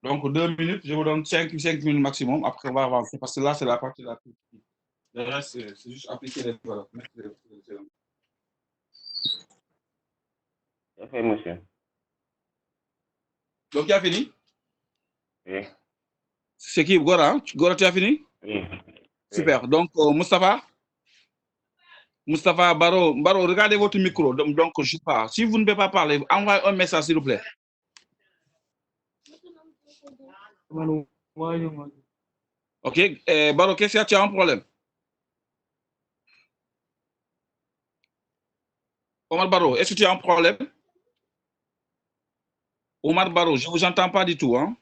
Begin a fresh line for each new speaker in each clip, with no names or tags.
Donc, 2 minutes, je vous donne 5 minutes maximum. Après, on va avancer parce que là, c'est la partie la plus. Le reste, c'est juste appliquer les valeurs.
C'est fait, monsieur.
Donc, tu as fini?
Oui.
C'est qui, Gora? Hein? Gora, tu as fini?
Oui.
Super. Donc, Moustapha Baro, regardez votre micro. Donc, je ne sais pas. Si vous ne pouvez pas parler, envoyez un message, s'il vous plaît. Ok. Baro, qu'est-ce que tu as un problème? Omar Baro, est-ce que tu as un problème? Omar Baro, je ne vous entends pas du tout. Hein?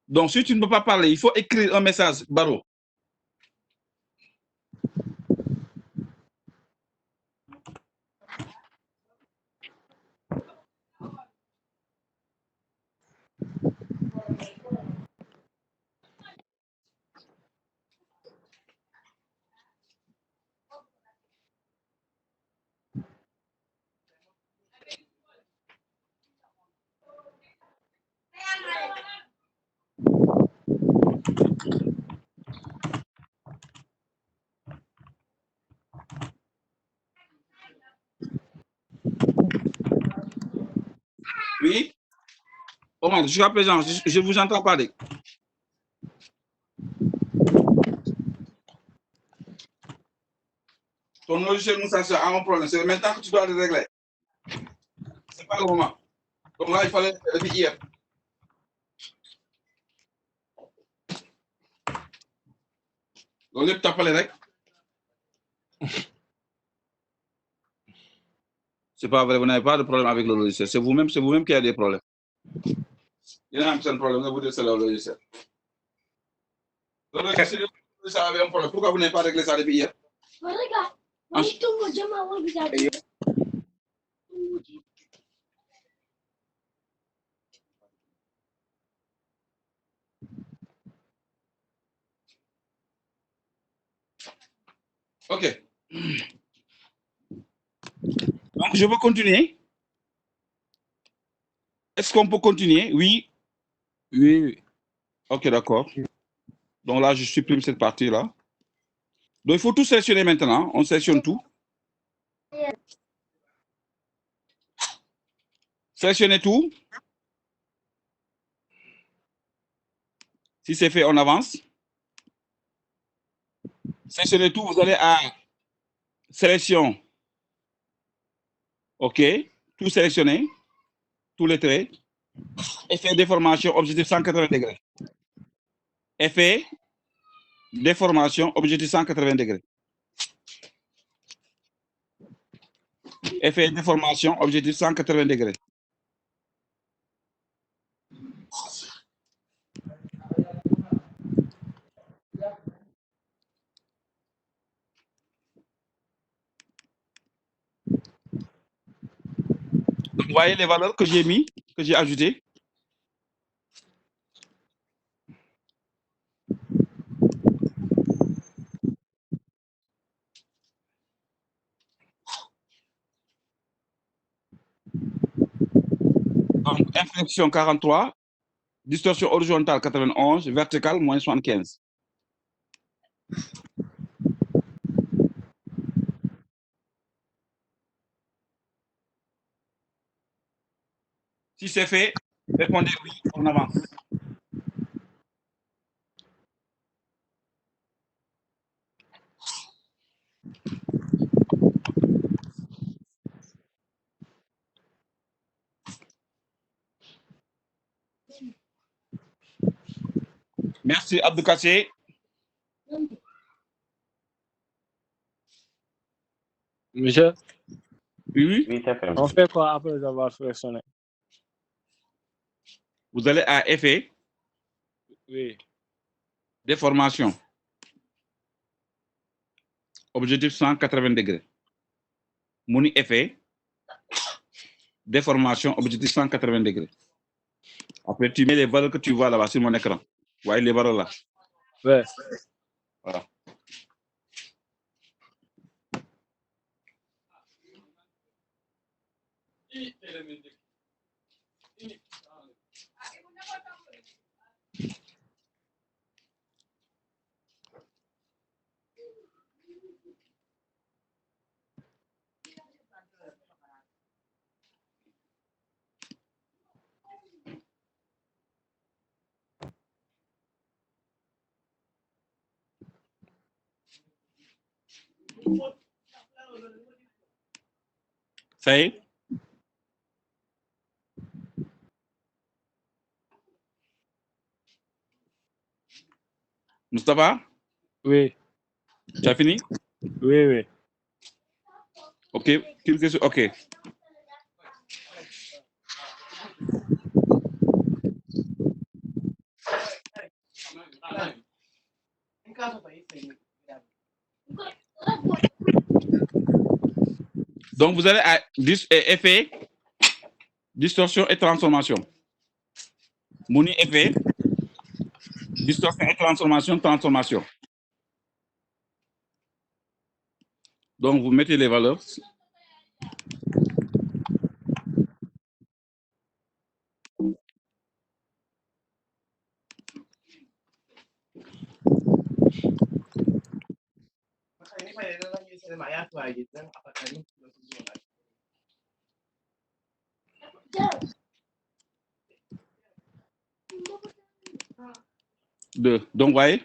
Donc, si tu ne peux pas parler, il faut écrire un message, Baro. Oui? Omar, jusqu'à présent, je ne vous entends pas. Ton logiciel Moussa a un problème. C'est maintenant que tu dois le régler. Ce n'est pas le moment. Donc là, il fallait le faire depuis hier. Donc, je t'appelle rek. C'est pas vrai, vous n'avez pas de problème avec le logiciel. C'est vous-même qui avez des problèmes. Il y a un problème, vous dites c'est le logiciel. Le logiciel, ça avait un problème. Pourquoi vous n'avez pas réglé ça depuis hier? Ok. Donc, je peux continuer. Est-ce qu'on peut continuer? Oui. Oui. Ok, d'accord. Donc là, je supprime cette partie-là. Donc, il faut tout sélectionner maintenant. On sélectionne tout. Sélectionnez tout. Si c'est fait, on avance. Sélectionnez tout. Vous allez à sélection. OK. Tout sélectionné. Tous les traits. Effet déformation, objectif 180 degrés. Effet déformation, objectif 180 degrés. Effet déformation, objectif 180 degrés. Donc, vous voyez les valeurs que j'ai mis, que j'ai ajoutées. Donc, inflexion 43, distorsion horizontale 91, verticale moins 75. Si c'est fait, répondez oui, on avance. Merci, Abdou Kassé.
Monsieur,
Oui.
Oui, c'est fait.
on fait quoi après avoir sélectionné?
Vous allez à effet,
Oui.
déformation, objectif 180 degrés. Mon effet, déformation, objectif 180 degrés. Après, tu mets les valeurs que tu vois là-bas sur mon écran. Vous voyez les valeurs là.
Ouais.
Voilà. Ça y est? Moustapha,
Oui.
tu as fini?
Oui, oui.
Ok, cliquez sur OK. Donc, vous allez à effet, distorsion et transformation. Moni effet, distorsion et transformation. Donc, vous mettez les valeurs. Donc, voyez.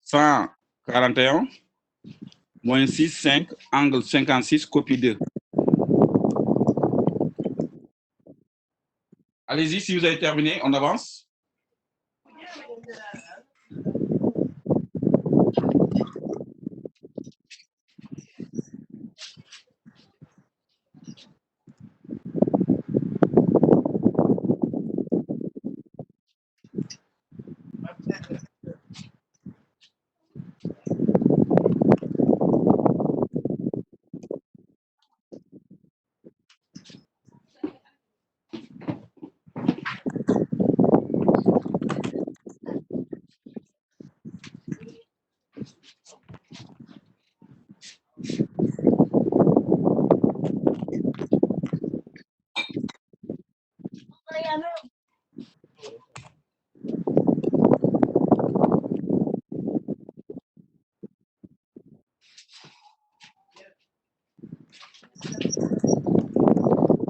$141, $141, moins 6, 5, angle 56, copie 2. Allez-y, si vous avez terminé, on avance.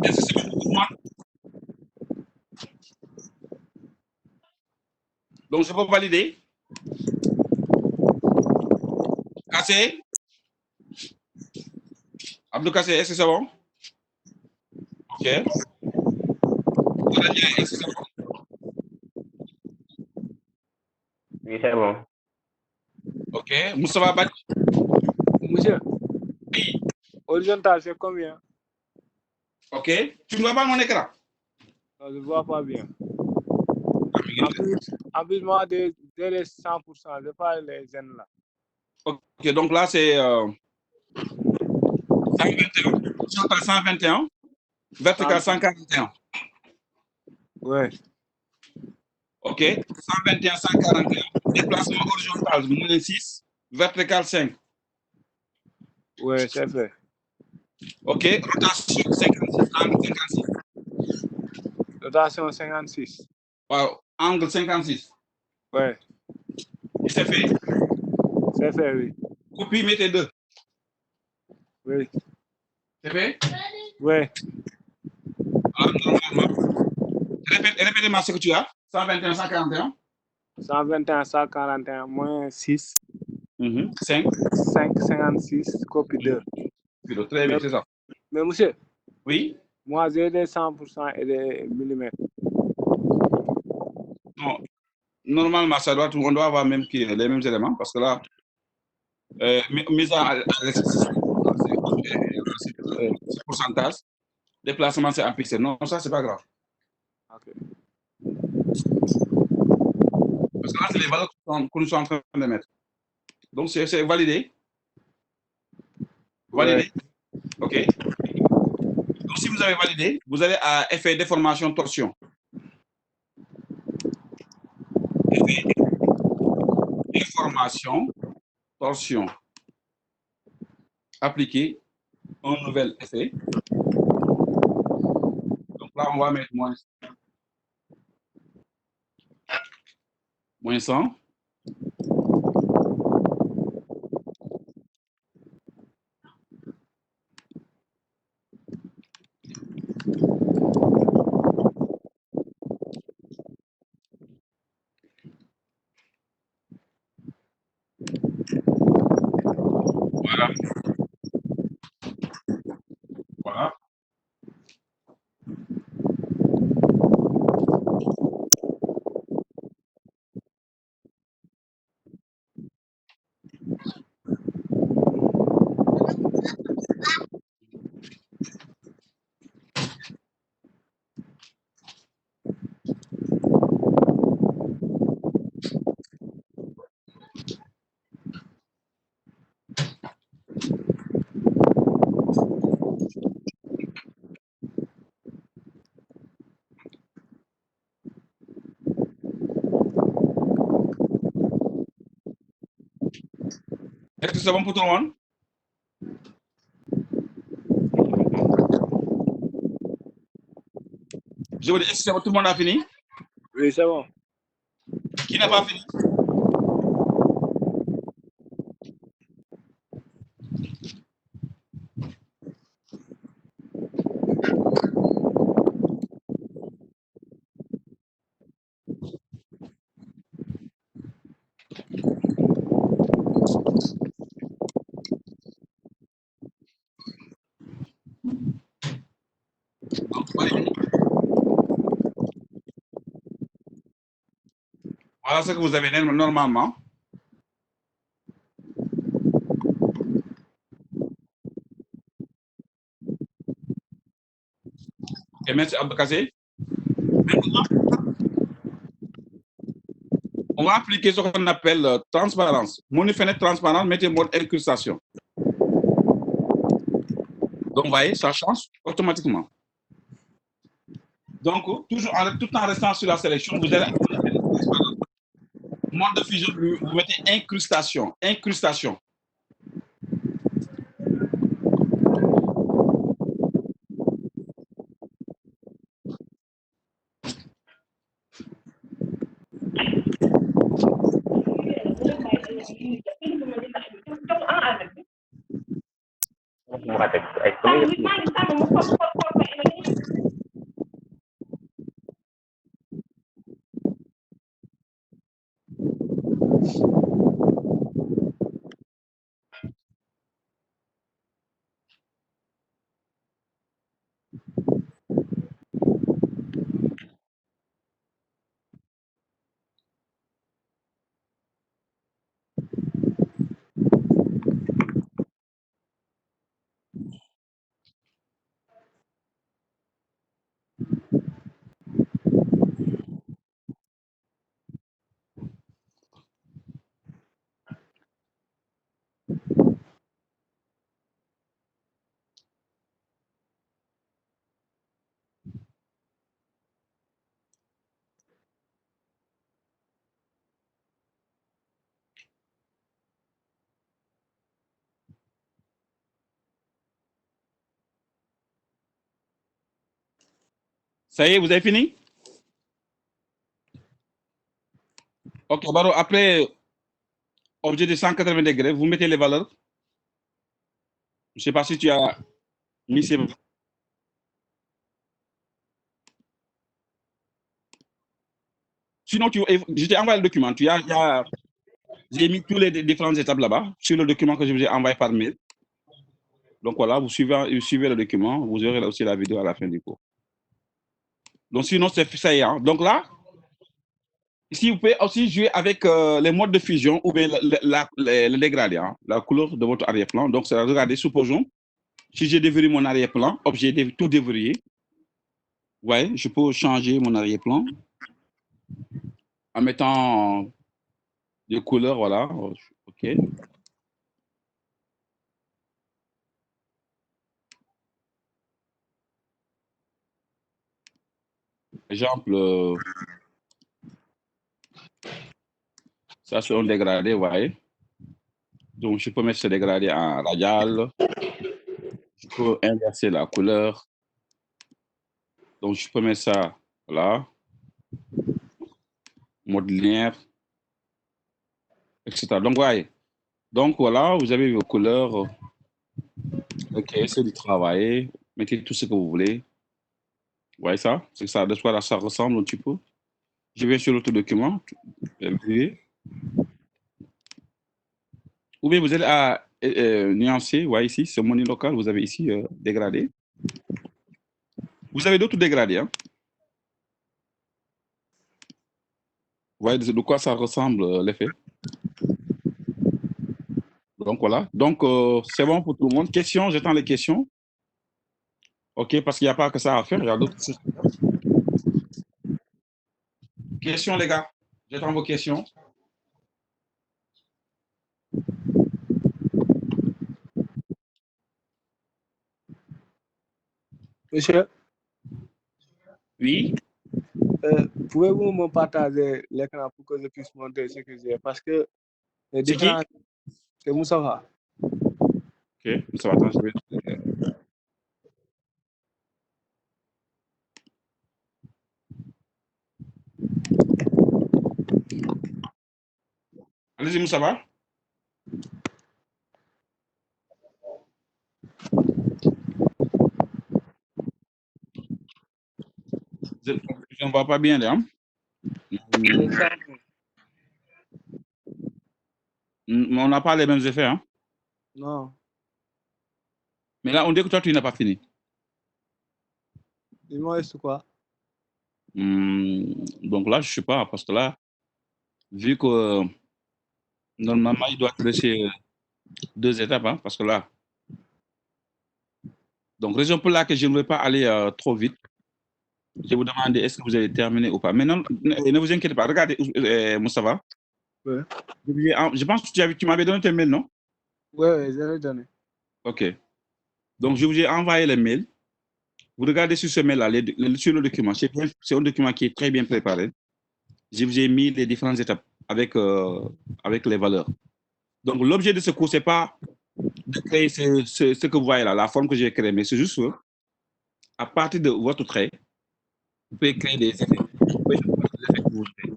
Est-ce que c'est bon pour moi? Donc, je peux valider. Cassé. Abdou Cassé, est-ce que c'est bon? OK. Est-ce que c'est bon?
Oui, c'est bon.
OK. Moustapha Bach.
Monsieur,
Oui.
horizontal, c'est combien?
OK. Tu ne vois pas mon écran?
Non, je ne vois pas bien.
Ah,
En plus, moi, dès les 100%, je parle les jeunes là.
OK, donc là, c'est 121, horizontal 121, vertical 141.
Ouais.
OK. 121, 141. Déplacement horizontal, moins 6, vertical 5.
Ouais, c'est fait.
OK. Rotation 56, angle 56.
Rotation 56.
Wow. Angle 56.
Ouais,
Et c'est fait.
c'est fait, oui.
Copie, mettez 2.
Oui.
C'est fait?
Ouais.
Alors, normalement. Répétez-moi ce que tu as. 121, 141.
121, 141, moins 6,
5.
5, 56, copie 2.
Très bien, c'est ça.
Mais monsieur,
Oui.
moi, j'ai des 100% et des millimètres.
Non. Normalement, on doit avoir même les mêmes éléments parce que là, mise à l'exercice, c'est pourcentage. Déplacement, c'est en pixels. Non, ça, c'est pas grave.
Ok.
Parce que là, c'est les valeurs que nous sommes en train de mettre. Donc, c'est validé. Validé. OK. Donc, si vous avez validé, vous allez à effet déformation torsion. Effet déformation torsion. Appliquer un nouvel effet. Donc là, on va mettre moins 100. Voilà. Voilà. Est-ce que c'est bon pour tout le monde? Je vous dis, est-ce que c'est bon? Tout le monde a fini?
Oui, c'est bon.
Qui n'a pas fini? Donc, voilà ce que vous avez normalement. Et merci Abdelkassé. On va appliquer ce qu'on appelle transparence. Menu fenêtre transparente, mettez mode incrustation. Donc, vous voyez, ça change automatiquement. Donc, tout en restant sur la sélection, vous allez mode de fusion, vous mettez incrustation. Incrustation. Ça y est, vous avez fini? Ok, Baro, après objet de 180 degrés, vous mettez les valeurs. Je ne sais pas si tu as mis ces valeurs. Sinon, je t'ai envoyé le document. J'ai mis toutes les différentes étapes là-bas sur le document que je vous ai envoyé par mail. Donc voilà, vous suivez le document, vous aurez aussi la vidéo à la fin du cours. Donc sinon, c'est ça y est. Hein. Donc là, ici, vous pouvez aussi jouer avec les modes de fusion ou bien le dégradé, hein, la couleur de votre arrière-plan. Donc, regardez, supposons, Si j'ai déverrouillé mon arrière-plan, objet tout déverrouillé, ouais, je peux changer mon arrière-plan en mettant des couleurs, voilà. OK. Exemple, ça c'est un dégradé, vous voyez. Donc, je peux mettre ce dégradé en radial. Je peux inverser la couleur. Donc, je peux mettre ça là, mode linéaire, etc. Donc, voyez. Donc, voilà, vous avez vos couleurs. OK, c'est de travailler. Mettez tout ce que vous voulez. Vous voyez ça? C'est ça, de quoi ça ressemble un petit peu. Je vais sur l'autre document. Ou bien vous allez à nuancer. Vous voyez ici, ce monnaie local, vous avez ici dégradé. Vous avez d'autres dégradés. Hein? Vous voyez de quoi ça ressemble l'effet. Donc voilà. Donc c'est bon pour tout le monde. Questions, j'attends les questions. OK, parce qu'il n'y a pas que ça à faire, il y a d'autres choses. Questions, les gars. J'attends vos questions.
Monsieur,
Oui.
pouvez-vous me partager l'écran pour que je puisse montrer ce que j'ai? Parce que les
C'est qui?
différents... C'est Moussafa.
OK, ça va, attends, je vais... Allez-y, Moussa va. Je ne vois pas bien, là. Hein? On n'a pas les mêmes effets. Hein?
Non.
Mais là, on dit que toi, tu n'as pas fini.
Il me reste quoi?
Donc là, je ne sais pas, parce que là, vu que normalement, il doit te laisser 2 étapes, hein, parce que là, donc raison pour laquelle je ne vais pas aller trop vite, je vous demande est-ce que vous avez terminé ou pas. Maintenant, ne vous inquiétez pas, regardez, Moustapha.
Ouais.
Je pense que tu m'avais donné tes mails, non?
Ouais, je l'ai donné.
OK. Donc, je vous ai envoyé les mails. Vous regardez sur ce mail-là, sur le document. C'est un document qui est très bien préparé. Je vous ai mis les différentes étapes avec les valeurs. Donc, l'objet de ce cours, ce n'est pas de créer ce que vous voyez là, la forme que j'ai créée, mais c'est juste à partir de votre trait, vous pouvez créer des effets. Vous pouvez faire des effets que vous voulez.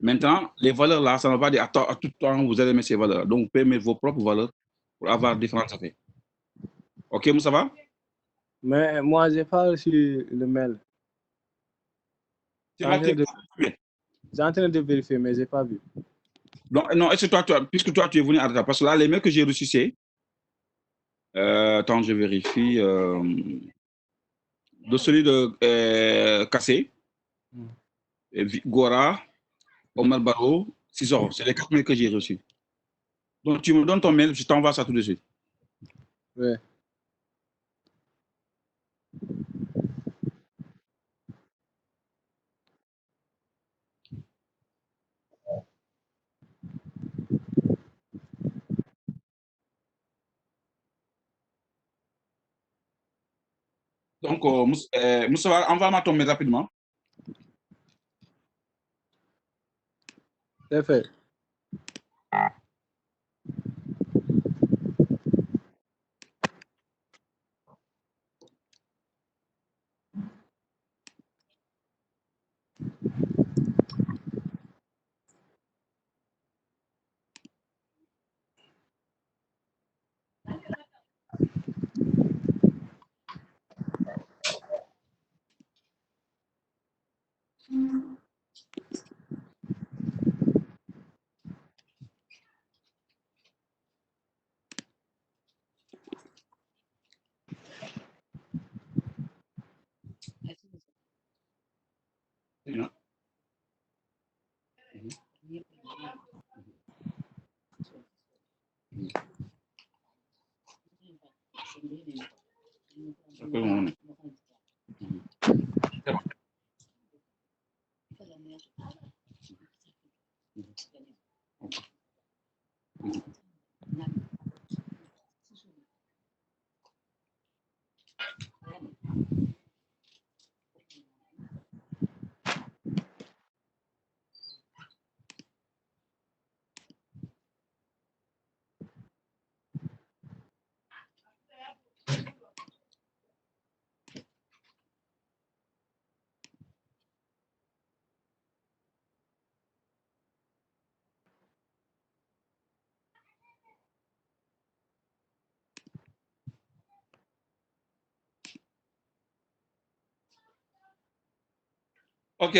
Maintenant, les valeurs là, ça ne va pas dire à tout temps vous allez mettre ces valeurs. Donc, vous pouvez mettre vos propres valeurs pour avoir différents effets. OK, ça va?
Mais moi, je n'ai pas reçu le mail.
C'est marqué.
J'ai en train de vérifier, mais je n'ai pas vu.
Donc, non, est-ce que toi, puisque toi, tu es venu à retard, parce que là, les mails que j'ai reçus, c'est. Attends, je vérifie. De celui de Kassé, Gora, Omar Barro, Cicero. C'est les 4 mails que j'ai reçus. Donc, tu me donnes ton mail, je t'envoie ça tout de suite.
Ouais.
Donc, Moussa, envoie-moi ton mail rapidement.
C'est fait.
Ok.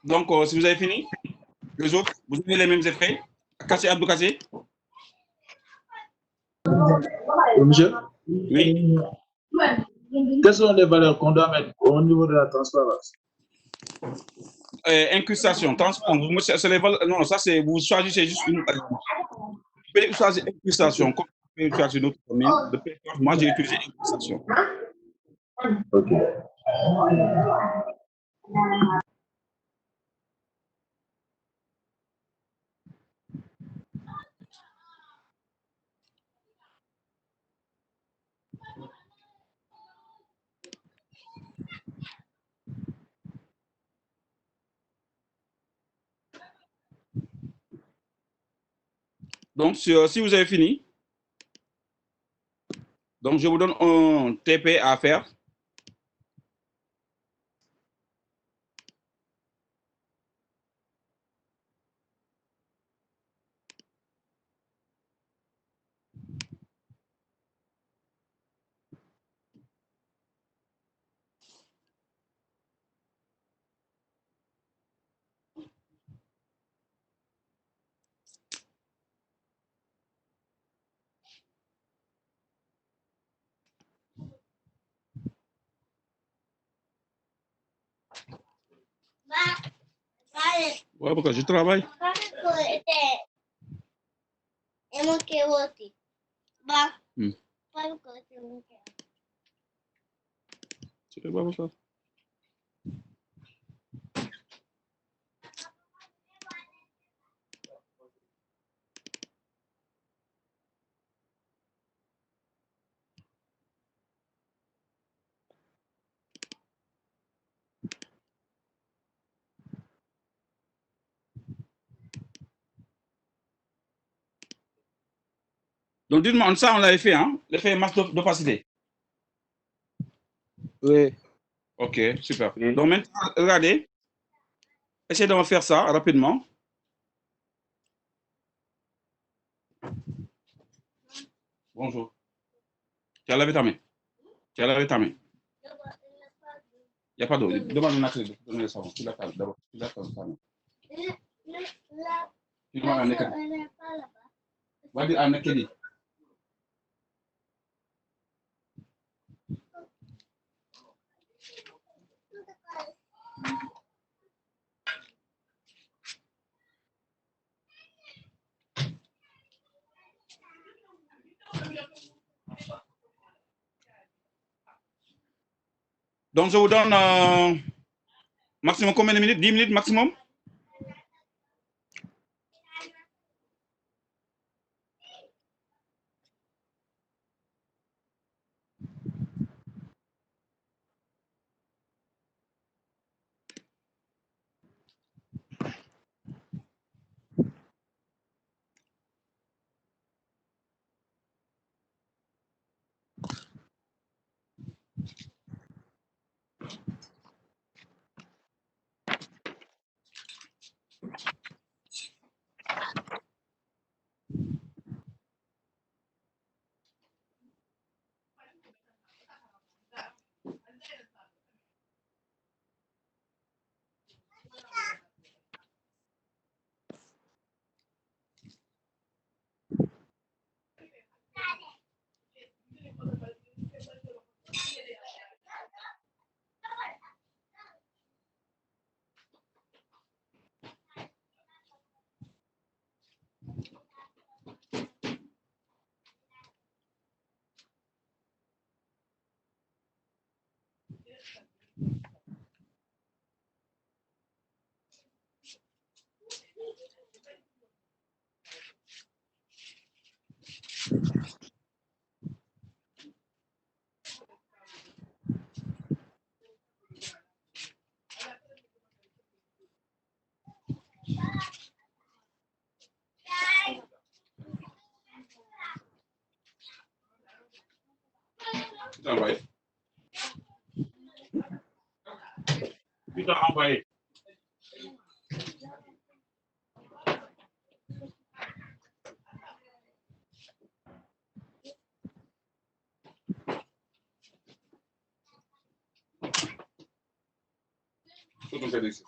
Donc, si vous avez fini, les autres, vous avez les mêmes effets. Kassé, Abdou Kassé.
Monsieur,
Oui.
quelles sont les valeurs qu'on doit mettre au niveau de la transparence?
Incrustation, transforme. C'est les valeurs. Non, ça c'est. Vous choisissez juste une. Vous pouvez choisir incrustation. Comme vous pouvez choisir une autre commune. Moi, j'ai utilisé incrustation.
Ok.
Donc, si vous avez fini, donc je vous donne un TP à faire. Ouais, pourquoi je travaille. C'est pas pourquoi. Donc, dites-moi, ça, on l'avait fait, hein? L'effet masse d'opacité.
Oui.
Ok, super.
Oui.
Donc, maintenant, regardez. Essayez de faire ça rapidement. Bonjour. Tu as lavé ta main. Tu as lavé ta main. Il n'y a pas d'eau. Demande une actrice de donner le savon. Tu l'as d'abord. Tu l'as ta main. Tu demandes à Nekedi. Va dire à Nekedi. Donc, je vous donne maximum combien de minutes? 10 minutes maximum? t'as envoyé. Qui t'a envoyé? Faut ton cadeau ici.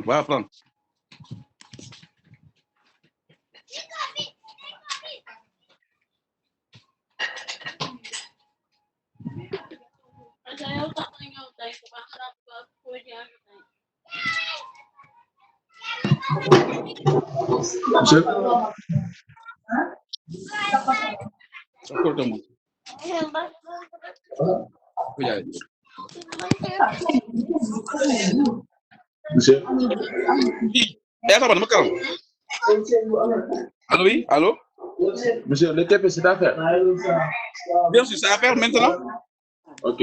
Va prendre.
Monsieur,
Encore ton mot. Oui, allez.
monsieur,
Attends, madame, calme. Allô, oui, allô?
monsieur, le TP, c'est à faire.
Bien sûr, c'est à faire maintenant.
Ok.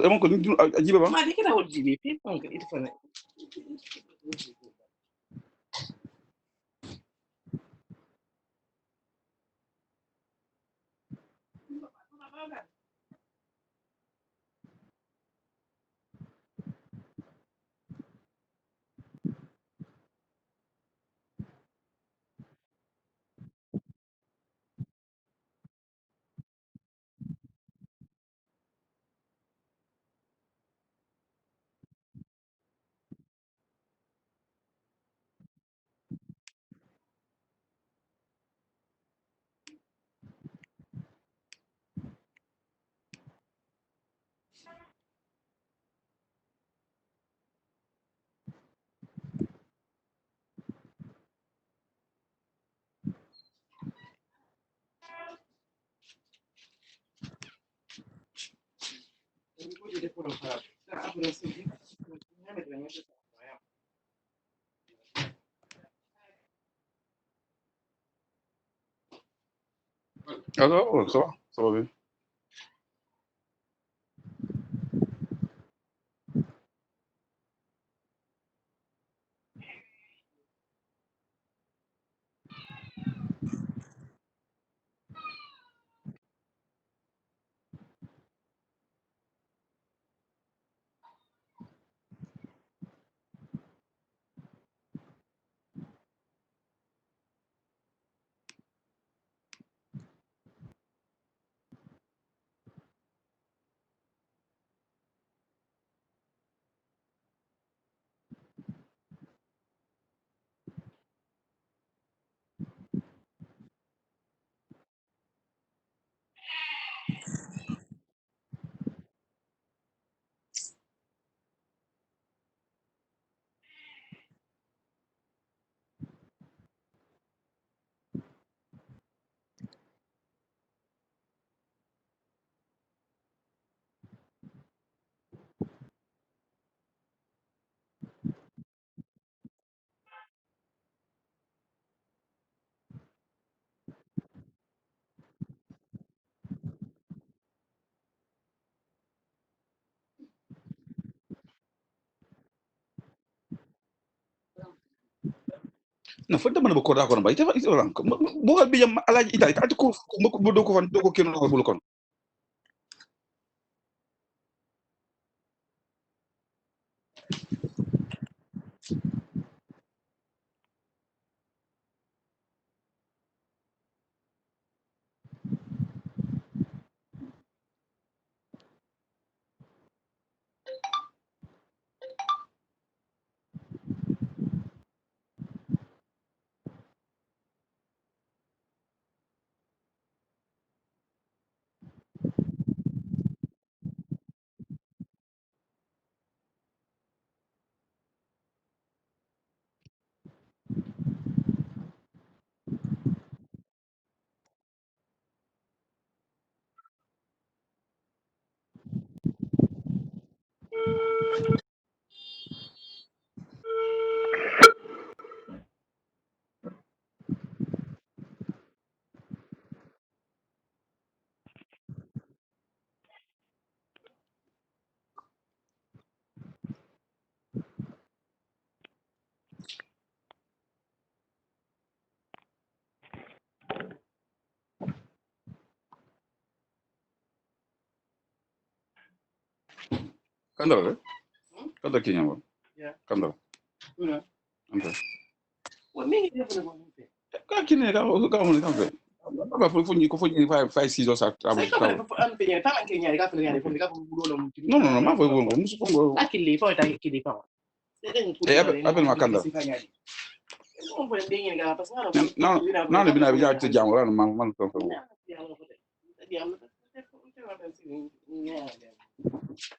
Emang ko ajiba ba? Alors, ça va bien. No fodde mana bokko kono ba ite ran ko bogal bijam alaji ita ati ko do ko fan do ko keno bul kon kandara kandara kinyama kandara ante ka kine ka mo ka fe ba ko fo ni 5 6 sa table no no no ma fo go musu ko appelle ma kandara non le bina bija te jamu ran man ko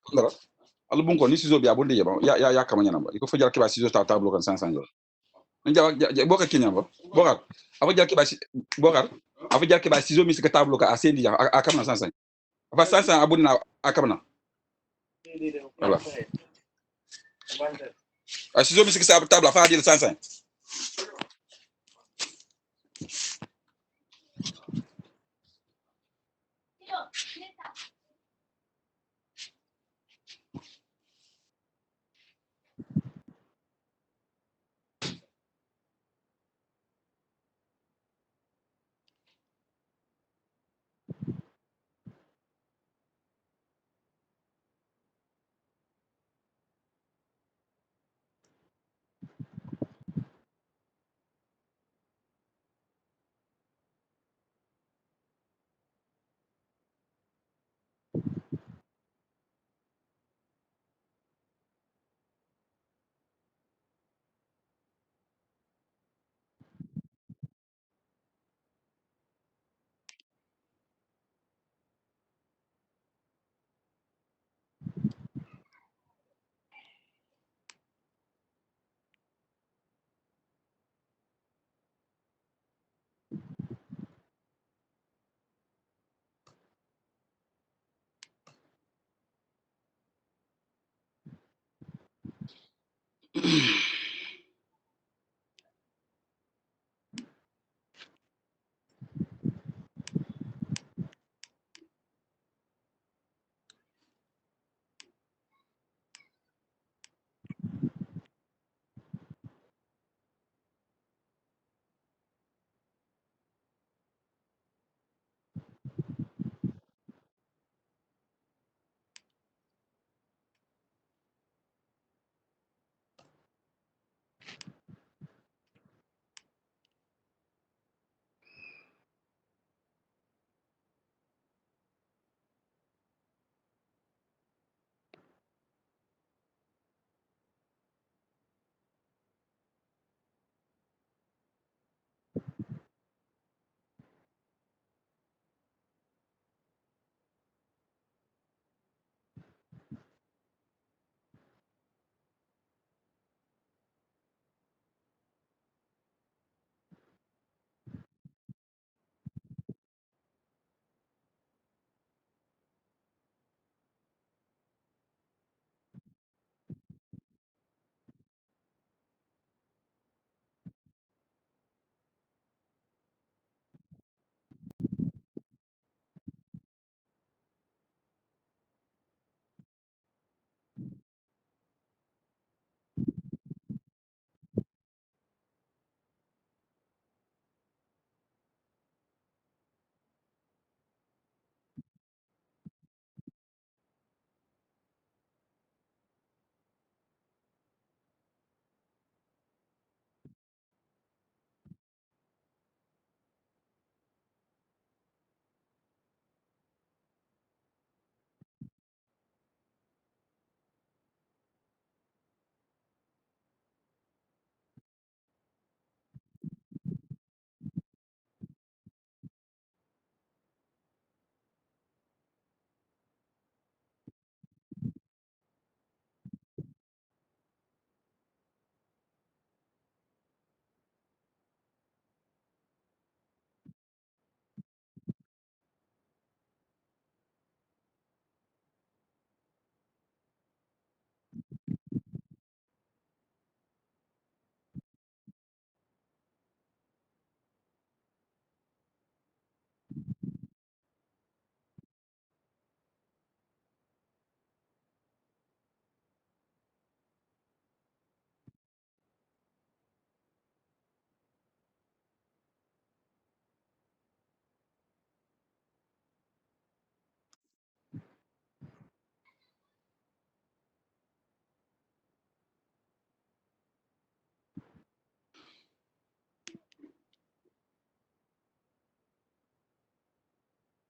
kandara alu bon ko ni sizo bi abonde yeba ya kamanya namba iko fo jar ke ba sizo ta table kan 500 euros nja boka kinyamba boka afa jar ke ba boka afa jar ke ba sizo mi ka table ka asendi ya akamna 500 afa 500 abonde na akamna voilà a sizo mi ka table afa di 500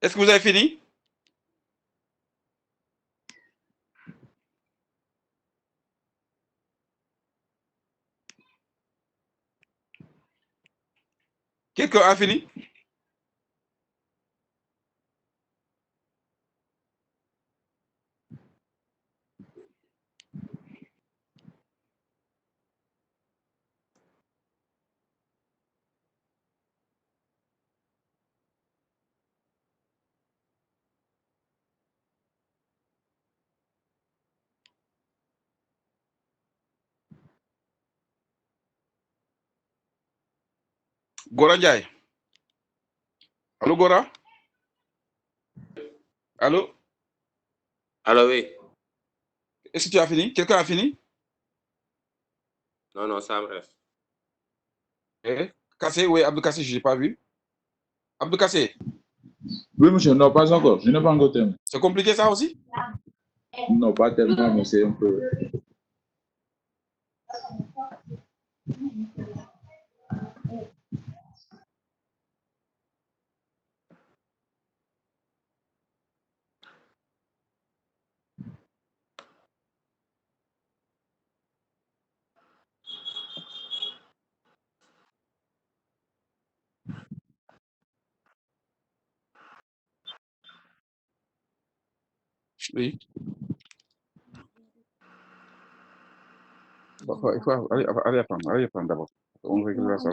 Est-ce que vous avez fini? Quelqu'un a fini? Gora Ndiaye. Allô, Gora? Allô?
Allô, oui.
Est-ce que tu as fini? Quelqu'un a fini?
Non, non, ça me reste.
Kassé, oui, Abdou Kassé, je n'ai pas vu. Abdou Kassé,
Oui, monsieur, non, pas encore. Je n'ai pas encore terminé.
c'est compliqué ça aussi?
Non, pas tellement, mais c'est un peu.
Oui. Il faut aller apprendre d'abord. On réglera ça.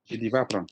J'ai dit, va apprendre.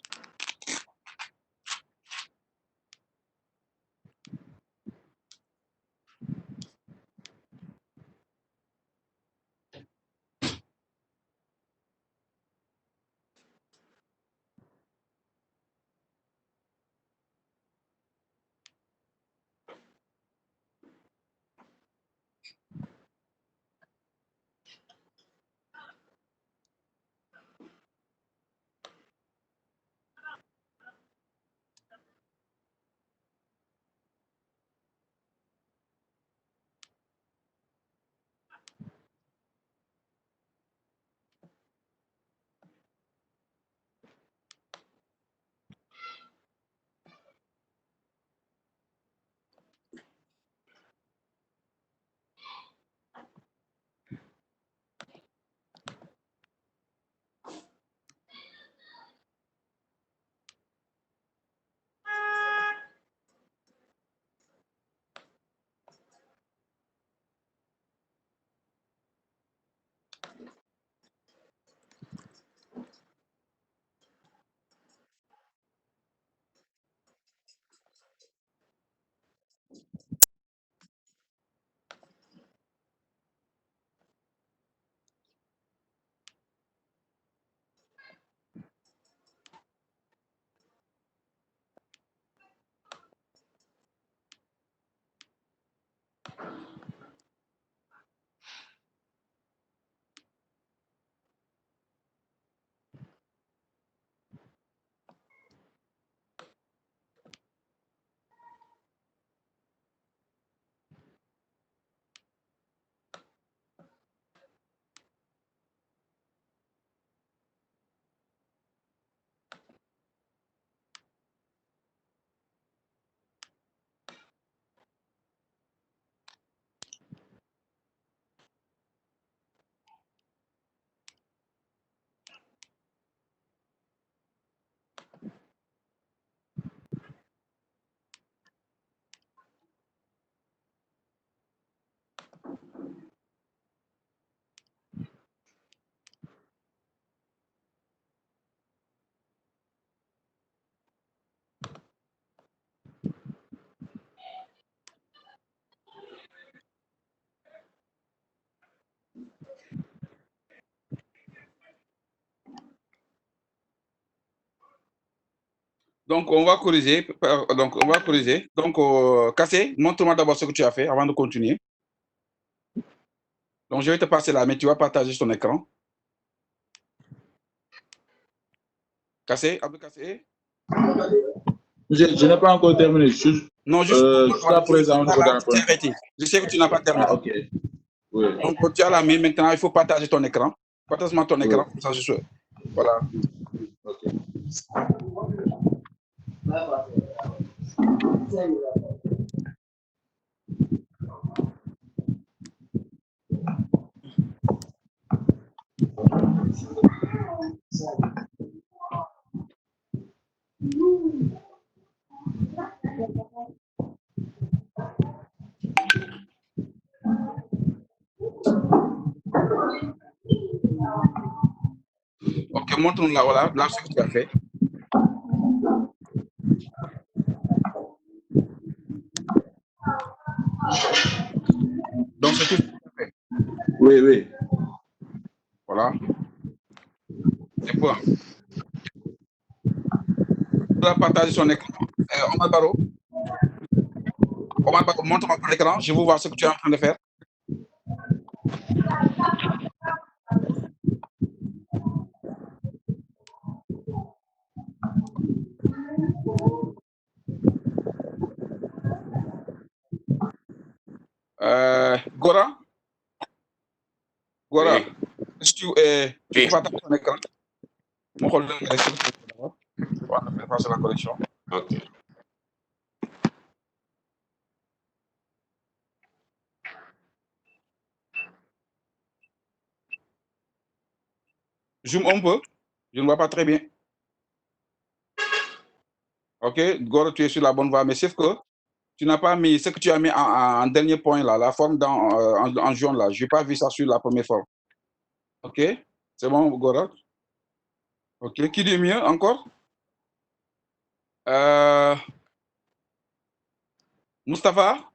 Donc, on va corriger. Donc, Cassé, montre-moi d'abord ce que tu as fait avant de continuer. Donc, je vais te passer là, mais tu vas partager ton écran. Cassé, Abdou Cassé.
Je n'ai pas encore terminé.
Non, juste
Jusqu'à présent, au niveau de la
tu as arrêté. Je sais que tu n'as pas terminé.
Ah, ok. Oui.
Donc, tu as la main maintenant, il faut partager ton écran. Partage-moi ton écran. Comme ça, voilà.
Ok.
Ok, montre-nous là, voilà, là ce que tu as fait. Donc, c'est tout ce que tu as fait.
Oui, oui.
Voilà. C'est quoi? Tu vas partager son écran. Omar Baro, montre-moi ton écran. Je veux voir ce que tu es en train de faire. Gora,
Oui.
est-ce que tu
Oui.
peux partager ton écran? Mon collègue est sur le téléphone d'abord. On va passer la connexion.
Ok.
Zoom un peu. Je ne vois pas très bien. Ok, Gora, tu es sur la bonne voie, mais sauf que tu n'as pas mis ce que tu as mis en dernier point là, la forme en jaune là. Je n'ai pas vu ça sur la première forme. Ok, c'est bon, Gora. Ok, qui dit mieux encore? Mustapha?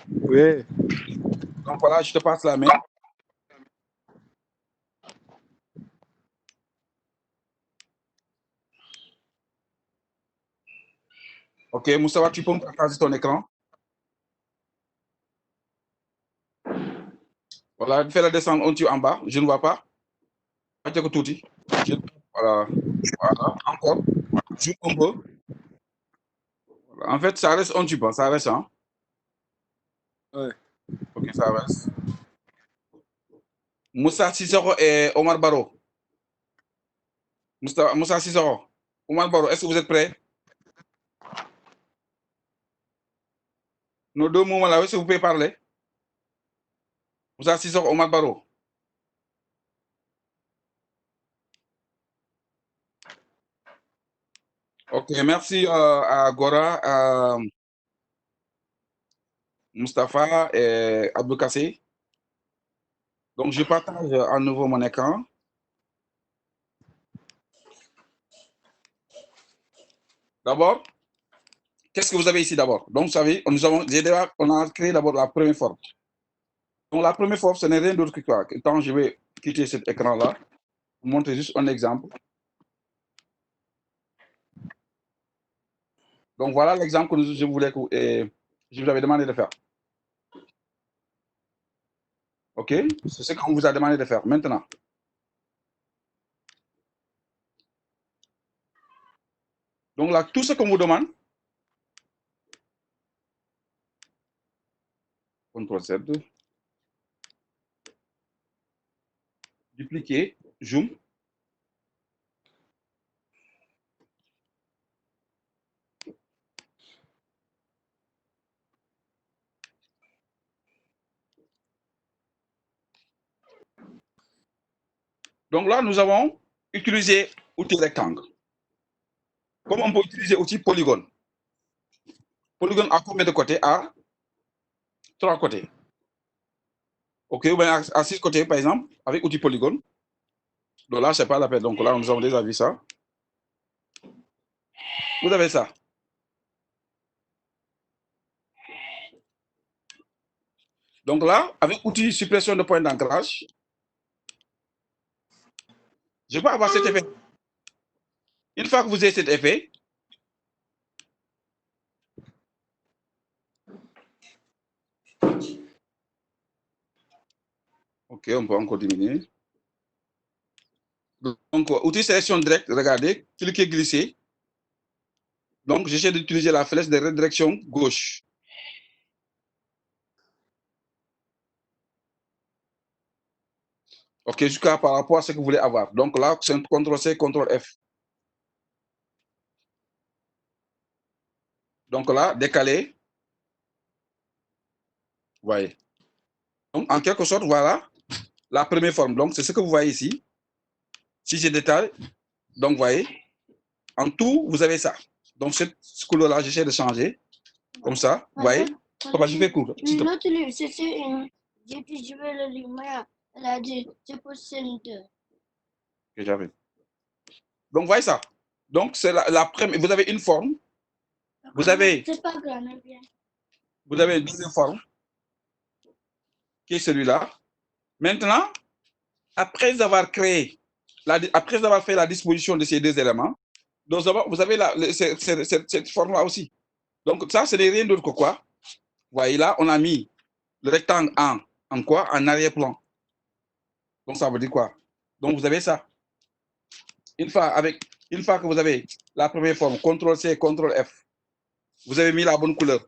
Oui.
Donc voilà, je te passe la main. Ok, Mustapha, tu peux me partager ton écran? Voilà, fais la descendre un petit en bas. Je ne vois pas. Voilà, voilà, encore. Joue un peu. Voilà. En fait, ça reste un petit peu, ça reste, hein?
Ouais.
Ok, ça reste. Moussa Sissoko et Omar Baro. Moussa Sissoko, Omar Baro, est-ce que vous êtes prêts? Nos deux moments là, est-ce que vous pouvez parler? Moussa Sissoko, Omar Baro. Ok, merci à Gora, à Mustapha et Abdou Kassé. Donc, je partage à nouveau mon écran. D'abord, qu'est-ce que vous avez ici d'abord? Donc, vous savez, on a créé d'abord la première forme. Donc, la première forme, ce n'est rien d'autre que quoi? Quand je vais quitter cet écran-là, vous montrer juste un exemple. Donc, voilà l'exemple que je vous avais demandé de faire. OK? C'est ce qu'on vous a demandé de faire. Maintenant, donc là, tout ce qu'on vous demande, CTRL-Z, dupliquer, zoom. Donc là, nous avons utilisé outil rectangle. Comme on peut utiliser outil polygone. Polygone à combien de côtés? À 3 côtés. OK, ou bien à 6 côtés, par exemple, avec outil polygone. Donc là, c'est pas la peine. Donc là, nous avons déjà vu ça. Vous avez ça. Donc là, avec outil suppression de point d'ancrage, je peux avoir cet effet. Une fois que vous avez cet effet, OK, on peut encore diminuer. Donc, outil sélection directe, regardez, cliquez, glisser. Donc, j'essaie d'utiliser la flèche de redirection gauche. OK, jusqu'à par rapport à ce que vous voulez avoir. Donc là, c'est un CTRL-C, CTRL-F. Donc là, décaler. Vous voyez. Donc, en quelque sorte, voilà la première forme. Donc, c'est ce que vous voyez ici. Si je détaille, donc, vous voyez, en tout, vous avez ça. Donc, cette couleur-là, j'essaie de changer. Comme ça, vous voyez. Comment je fais court.
L'autre livre, c'est une. J'ai dit, je vais le lire, mais elle a dit, c'est pour celle-là.
Que j'avais. Donc, vous voyez ça. Donc, c'est la première. Vous avez une forme. Vous avez,
C'est pas grave, mais bien.
vous avez une deuxième forme, qui est celui-là. Maintenant, après avoir créé, après avoir fait la disposition de ces deux éléments, donc vous avez cette forme-là aussi. Donc, ça, ce n'est rien d'autre que quoi? Vous voyez là, on a mis le rectangle en quoi? En arrière-plan. Donc, ça veut dire quoi? Donc, vous avez ça. Une fois que vous avez la première forme, CTRL-C, CTRL-F, vous avez mis la bonne couleur.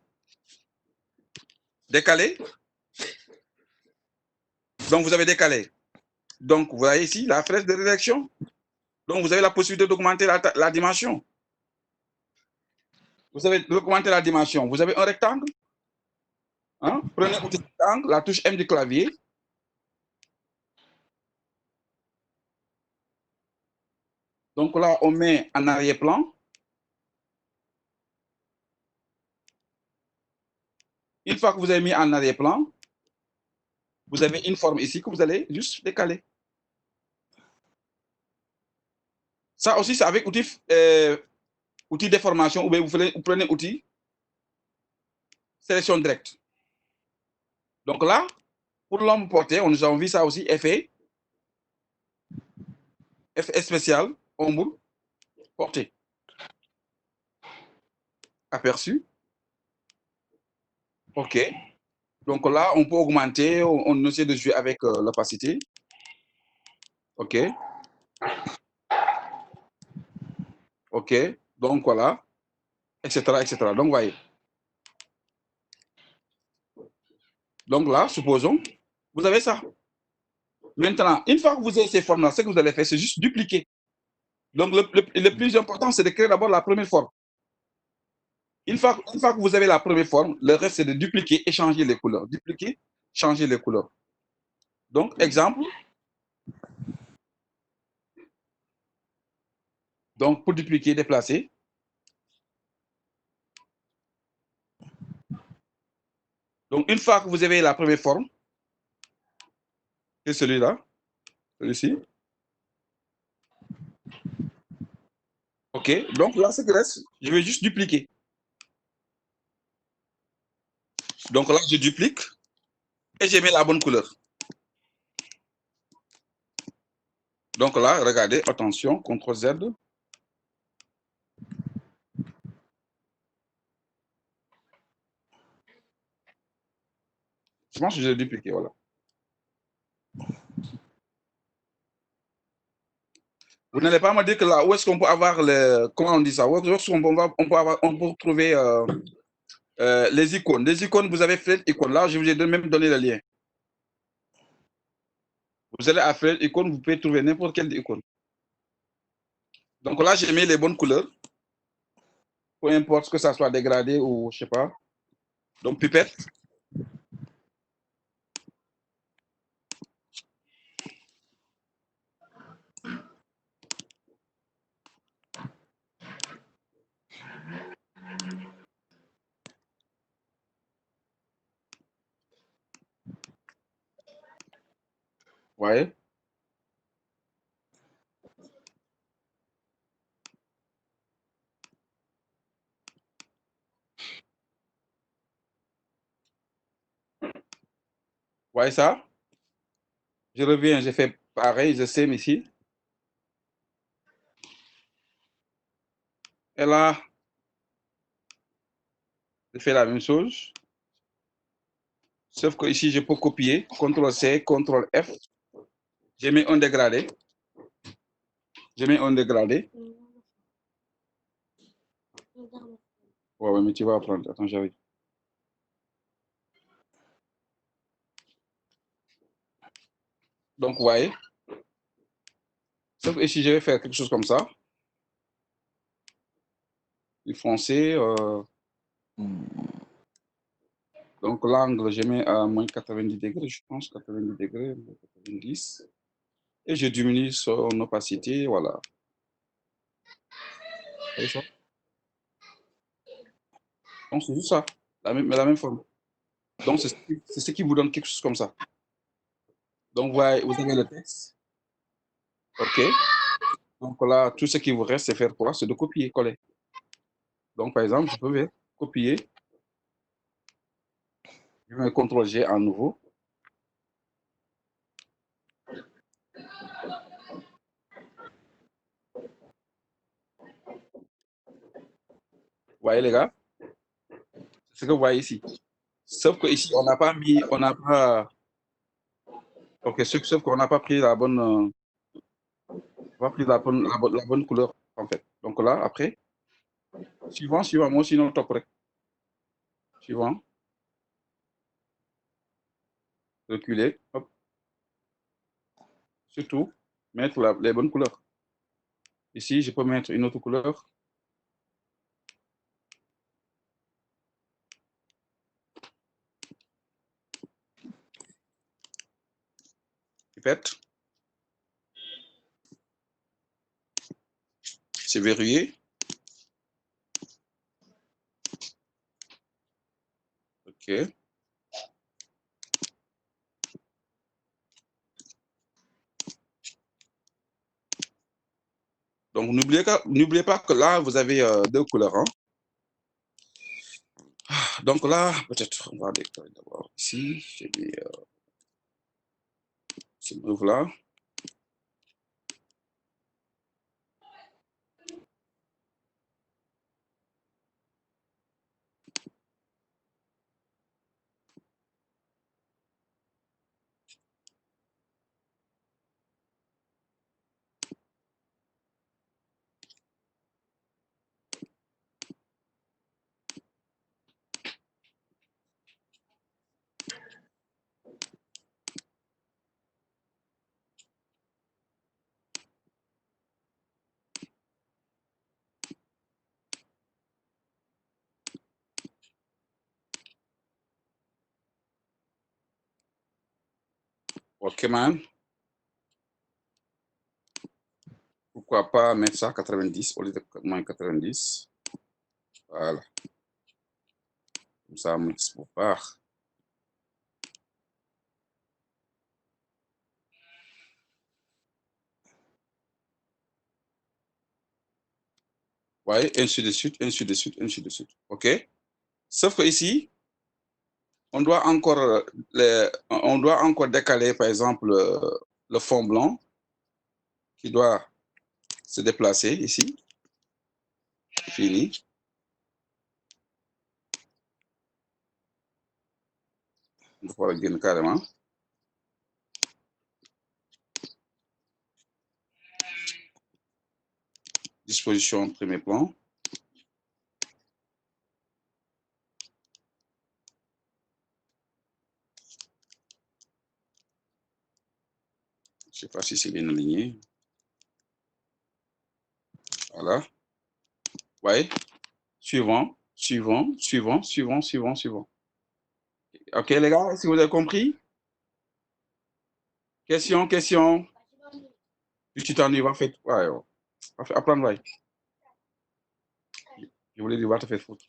Décalé. Donc, vous avez décalé. Donc, vous voyez ici la flèche de rédaction. Donc, vous avez la possibilité d'augmenter la dimension. Vous avez augmenter la dimension. Vous avez un rectangle. Hein? Prenez un rectangle, la touche M du clavier. Donc là, on met en arrière-plan. Une fois que vous avez mis en arrière-plan, vous avez une forme ici que vous allez juste décaler. Ça aussi, c'est avec outil déformation ou bien vous prenez outil sélection directe. Donc là, pour l'homme porté, nous avons vu ça aussi, effet spécial, ombre, portée. Aperçu. OK. Donc là, on peut augmenter, on essaie de jouer avec l'opacité. OK. OK. Donc voilà, etc., etc. Donc, voyez. Donc là, supposons, vous avez ça. Maintenant, une fois que vous avez ces formes-là, ce que vous allez faire, c'est juste dupliquer. Donc, le plus important, c'est de créer d'abord la première forme. Une fois que vous avez la première forme, le reste, c'est de dupliquer et changer les couleurs. Dupliquer, changer les couleurs. Donc, exemple. Donc, pour dupliquer, déplacer. Donc, une fois que vous avez la première forme, c'est celui-là, celui-ci. OK. Donc, là, ce qui reste, je vais juste dupliquer. Donc là, je duplique et je mets la bonne couleur. Donc là, regardez, attention, CTRL-Z. Je pense que je l'ai dupliqué, voilà. Vous n'allez pas me dire que là, où est-ce qu'on peut avoir le, comment on dit ça, où est-ce on peut trouver les icônes. Les icônes, vous avez fait icône. Là, je vous ai même donné le lien. Vous allez à faire icône, vous pouvez trouver n'importe quelle icône. Donc là, j'ai mis les bonnes couleurs. Peu importe que ça soit dégradé ou je sais pas. Donc, pipette. Ouais. Voyez ça? Je reviens, j'ai fait pareil, je sème ici. Et là, je fais la même chose. Sauf que ici, je peux copier, CTRL-C, CTRL-F. J'ai mis un dégradé. Ouais, mais tu vas apprendre. Attends, j'arrive. Donc, vous voyez. Sauf que ici, je vais faire quelque chose comme ça. Du français. Donc, l'angle, je mets à moins 90 degrés, je pense. 90 degrés, 90. Et je diminue son opacité. Voilà. Vous voyez ça? Donc, c'est juste ça. La même forme. Donc, c'est ce qui vous donne quelque chose comme ça. Donc, vous avez le texte. OK. Donc là, tout ce qui vous reste, c'est faire quoi? C'est de copier, coller. Donc, par exemple, je peux copier. Je mets CTRL-G à nouveau. Vous voyez, les gars? C'est ce que vous voyez ici. Sauf que ici, on n'a pas mis, OK, sauf qu'on n'a pas pris la bonne, la bonne couleur, en fait. Donc là, après, suivant, moi, sinon, top rek. Suivant. Reculer, hop. Surtout, mettre les bonnes couleurs. Ici, je peux mettre une autre couleur. Répète. C'est verrouillé. OK. Donc, n'oubliez pas que là, vous avez deux couleurs. Hein. Donc là, peut-être, on va décorer d'abord ici. J'ai mis ce move-là. OK, man. Pourquoi pas mettre ça à 90 au lieu de moins 90. Voilà. Comme ça, on pour part. Vous voyez, ainsi de suite, ainsi de suite, ainsi de suite. OK? Sauf que ici, on doit encore décaler, par exemple, le fond blanc qui doit se déplacer ici. Fini. On va pouvoir le gagner carrément. Disposition premier plan. Je ne sais pas si c'est bien aligné. Voilà. Vous voyez? Suivant, suivant, suivant, suivant, suivant, suivant. OK, les gars, si vous avez compris? Question, question. Puis tu t'en vas faire. Ouais, apprendre, ouais. Je voulais dire, va te faire foutre.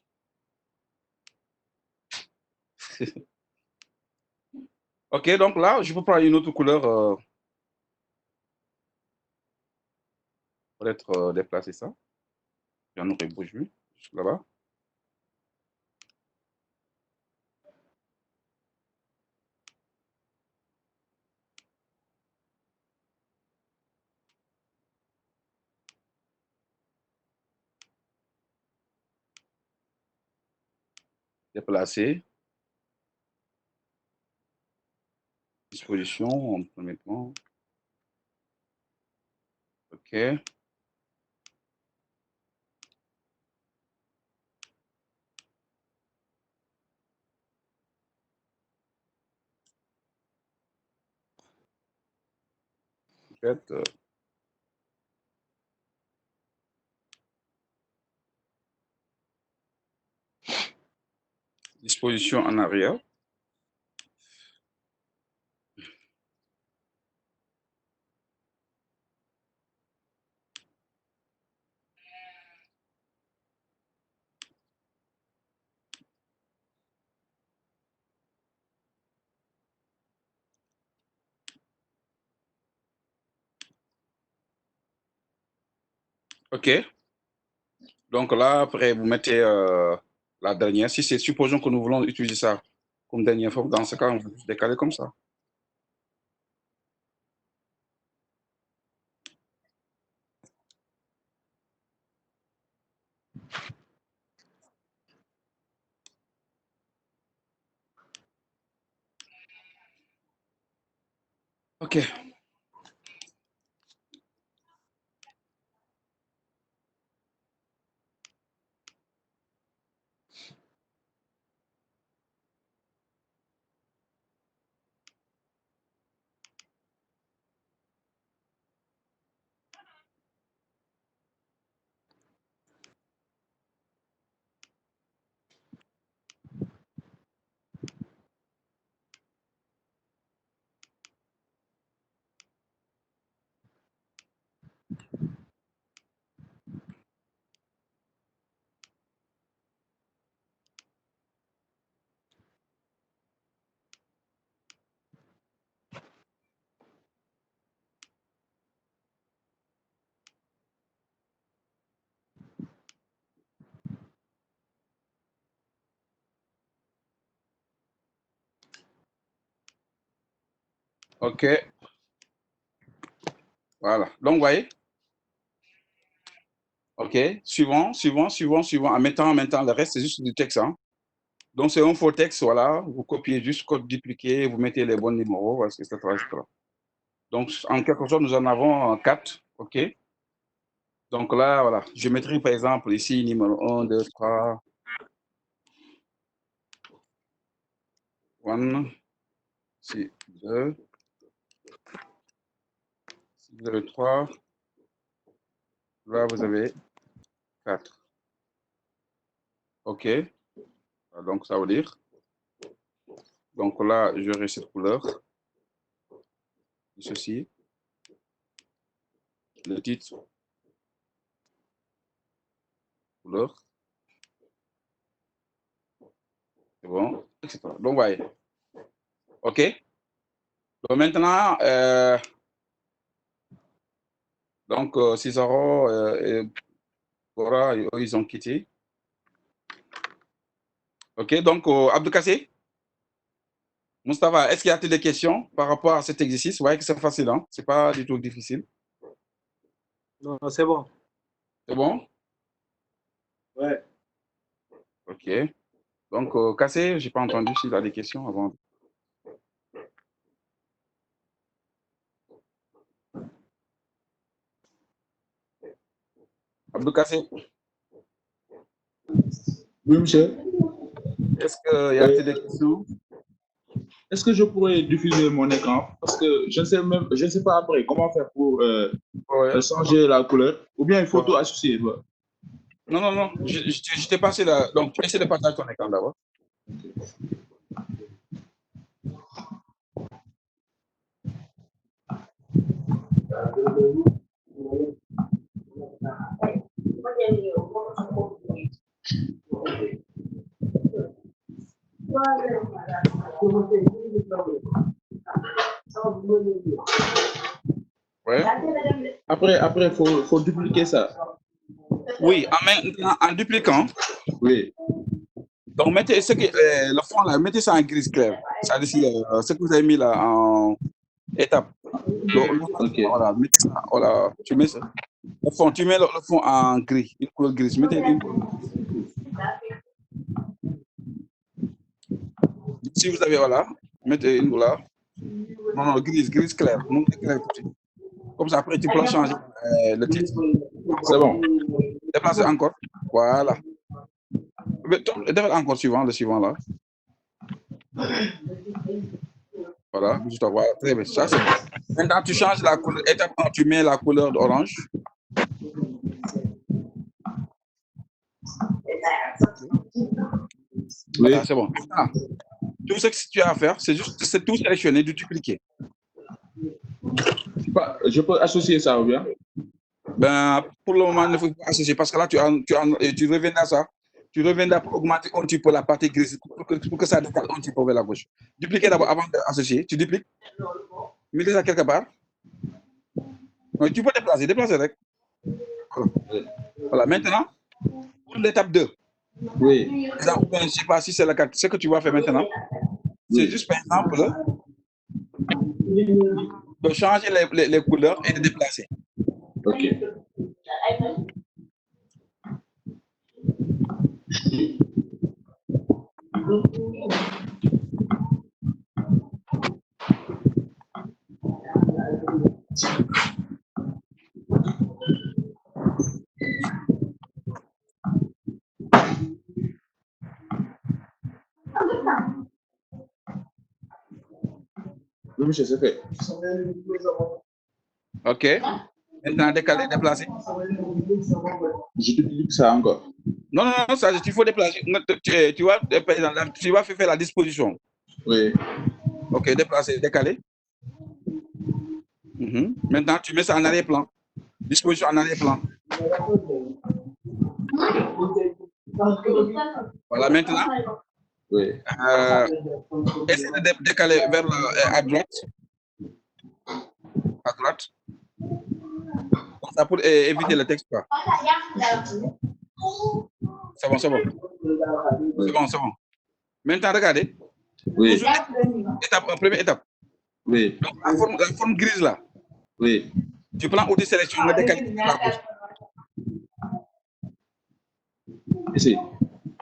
OK, donc là, je peux prendre une autre couleur. Peut-être déplacer ça. J'en aurais bougé jusque là-bas. Déplacer. Disposition, en premier plan. OK. Fait, disposition en arrière. OK. Donc là, après, vous mettez la dernière. Si c'est, supposons que nous voulons utiliser ça comme dernière fois, dans ce cas, on va juste décaler comme ça. OK. OK. Voilà. Donc, vous voyez? OK. Suivant. En mettant le reste, c'est juste du texte. Hein. Donc, c'est un faux texte. Voilà. Vous copiez juste code dupliqué, vous mettez les bons numéros, etc. Donc, en quelque sorte, nous en avons 4. OK. Donc là, voilà. Je mettrai par exemple ici numéro 1, 2, 3. 1, 6, 2, 0, 3. Là, vous avez 4. OK. Donc, ça veut dire. Donc là, j'aurai cette couleur. Ceci. Le titre. Couleur. C'est bon. Etc. Donc, voyez. OK. Donc maintenant, Cesaro et Bora, ils ont quitté. OK. Donc, Abdou Kassé, Moustapha, est-ce qu'il y a des questions par rapport à cet exercice? Vous voyez que c'est facile, hein? C'est pas du tout difficile.
Non, c'est bon.
C'est bon?
Ouais.
OK. Donc, Kassé, je n'ai pas entendu s'il a des questions avant. Abdou Kassé,
Oui, monsieur.
est-ce qu'il y a des questions?
Est-ce que je pourrais diffuser mon écran? Parce que je ne sais pas après comment faire pour
Ouais.
changer la couleur. Ou bien une photo associée. Ouais.
Non. Je t'ai passé là. Donc, tu essaies de partager ton écran d'abord. Ouais.
Après, faut dupliquer ça.
Oui, en dupliquant.
Oui.
Donc, mettez le fond là, mettez ça en gris clair. C'est-à-dire ce que vous avez mis là en étape.
OK.
Voilà, mettez ça. Voilà, tu mets ça. Le fond, tu mets le fond en gris, une couleur grise. Mettez une couleur grise. Si vous avez, voilà, mettez une couleur. Non, non, grise claire. Non, claire tout de suite. Comme ça, après, tu peux changer le titre.
C'est bon.
Déplacer encore. Voilà. Déplace encore le suivant là. Voilà, juste voilà, très bien. Ça, c'est bon. Maintenant, tu changes la couleur. Étape 1, tu mets la couleur orange.
Oui.
Voilà, c'est bon. Maintenant, tout ce que tu as à faire, c'est tout sélectionner, de dupliquer.
Je peux associer ça ou bien?
Ben, pour le moment, il ne faut pas associer parce que là, tu reviens à ça. Tu reviens pour augmenter un petit peu la partie grise pour que ça décale un petit peu vers la gauche. Dupliquer d'abord avant d'associer. Tu dupliques. Mets ça quelque part. Donc, tu peux déplacer avec. Voilà. Maintenant, pour l'étape 2.
Oui.
Je ne sais pas si c'est la carte. Ce que tu vas faire maintenant, c'est juste par exemple de changer les couleurs et de déplacer.
Ok. Oui, monsieur, c'est fait.
OK. Maintenant, décaler, déplacer.
Je te dis ça encore.
Non, ça, il faut déplacer. Tu vois, par exemple, tu vas faire la disposition.
Oui.
OK, déplacer, décaler. Maintenant, tu mets ça en arrière-plan. Disposition en arrière-plan. Voilà, maintenant,
Oui.
essaie de décaler vers à droite. À droite. Comme ça pour éviter le texte. C'est bon, c'est bon. C'est bon. Maintenant, regardez.
Oui.
Première étape.
Oui.
Donc, la forme grise là.
Oui.
Tu prends outil sélection, le décaler vers la gauche.
Ici.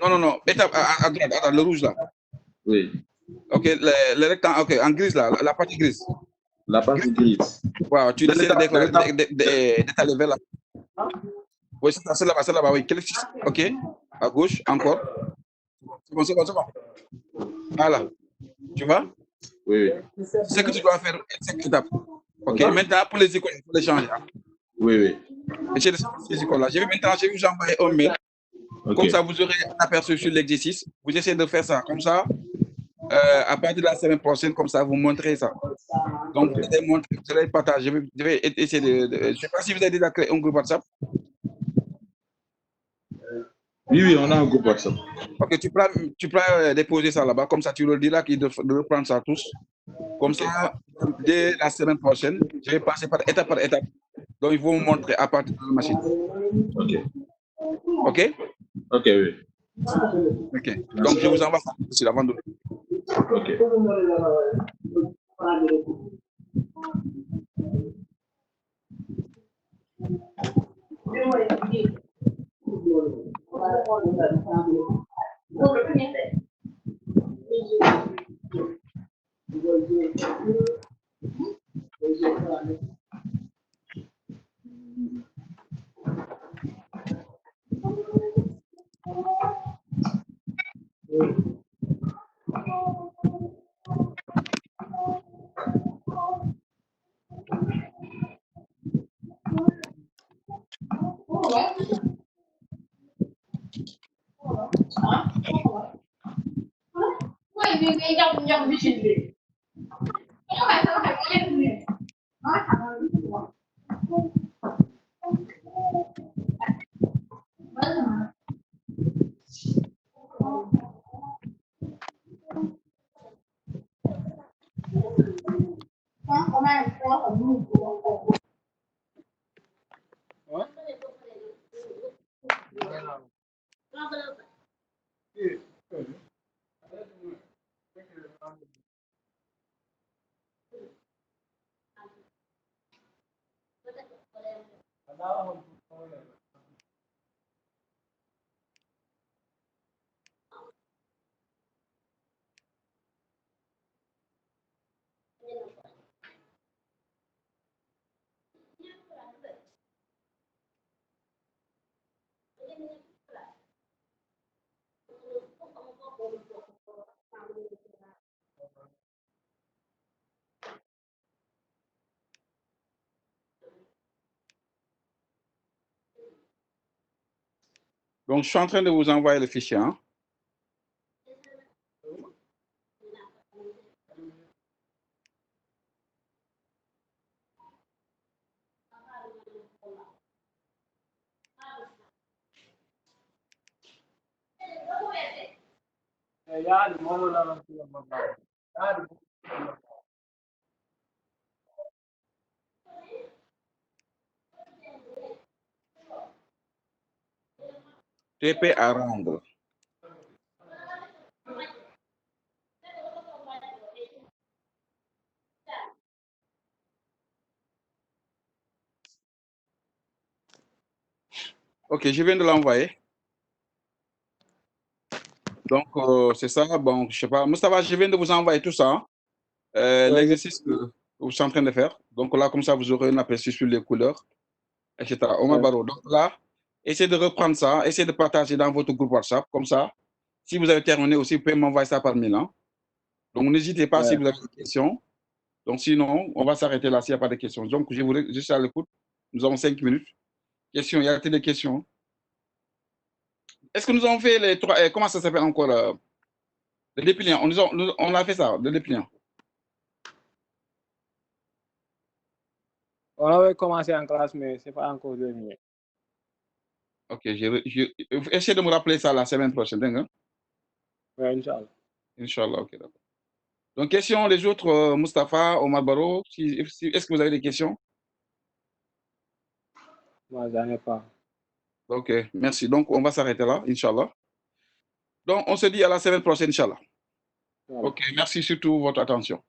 Non. Étape à droite, le rouge là.
Oui.
OK, le rectangle, OK, en grise là, la partie grise.
La partie grise.
Wow, tu essaies d'étaler vers la. Oui, c'est là-bas, oui. OK, à gauche, encore. C'est bon. Voilà, tu vois?
Oui.
C'est ce que tu dois faire, 5 étapes. OK, maintenant, pour les icônes, il faut les changer.
Oui.
Essayez de changer ces icônes-là. Je vais vous envoyer un mail.
Okay.
Comme ça, vous aurez un aperçu sur l'exercice. Vous essayez de faire ça. Comme ça, à partir de la semaine prochaine, comme ça, vous montrez ça. Donc, vous allez partager. Je vais essayer je ne sais pas si vous avez déjà créé un groupe WhatsApp.
Oui, on a un groupe WhatsApp.
Ok, tu peux déposer ça là-bas. Comme ça, tu leur diras qu'ils doivent reprendre ça tous. Comme ça, dès la semaine prochaine, je vais passer par étape. Donc, ils vont vous montrer à partir de la machine. OK?
OK, oui.
OK. Donc, je vous envoie ça sur la vente.
OK.
Donc, je suis en train de vous envoyer le fichier. Hein. TP à rendre. Ok, je viens de l'envoyer. Donc, c'est ça. Bon, je sais pas. Moustapha, je viens de vous envoyer tout ça. L'exercice que vous êtes en train de faire. Donc là, comme ça, vous aurez un aperçu sur les couleurs, etc. Omar Barrow. Donc là, essayez de reprendre ça. Essayez de partager dans votre groupe WhatsApp. Comme ça, si vous avez terminé aussi, vous pouvez m'envoyer ça par mail. Hein. Donc, n'hésitez pas si vous avez des questions. Donc, sinon, on va s'arrêter là s'il n'y a pas de questions. Donc, je voulais juste à l'écoute. Nous avons 5 minutes. Questions, y a-t-il des questions? Est-ce que nous avons fait les 3... comment ça s'appelle encore le dépliant. On a fait ça, le dépliant.
On avait commencé en classe, mais ce n'est pas encore devenu.
Ok, essayez de me rappeler ça la semaine prochaine. Hein?
Oui, Inch'Allah.
Inch'Allah, ok, d'accord. Donc, question, les autres, Moustapha, Omar Barrow, est-ce que vous avez des questions?
Moi, j'en ai pas.
Ok, merci. Donc, on va s'arrêter là, Inch'Allah. Donc, on se dit à la semaine prochaine, Inch'Allah.
Voilà.
Ok, merci surtout votre attention.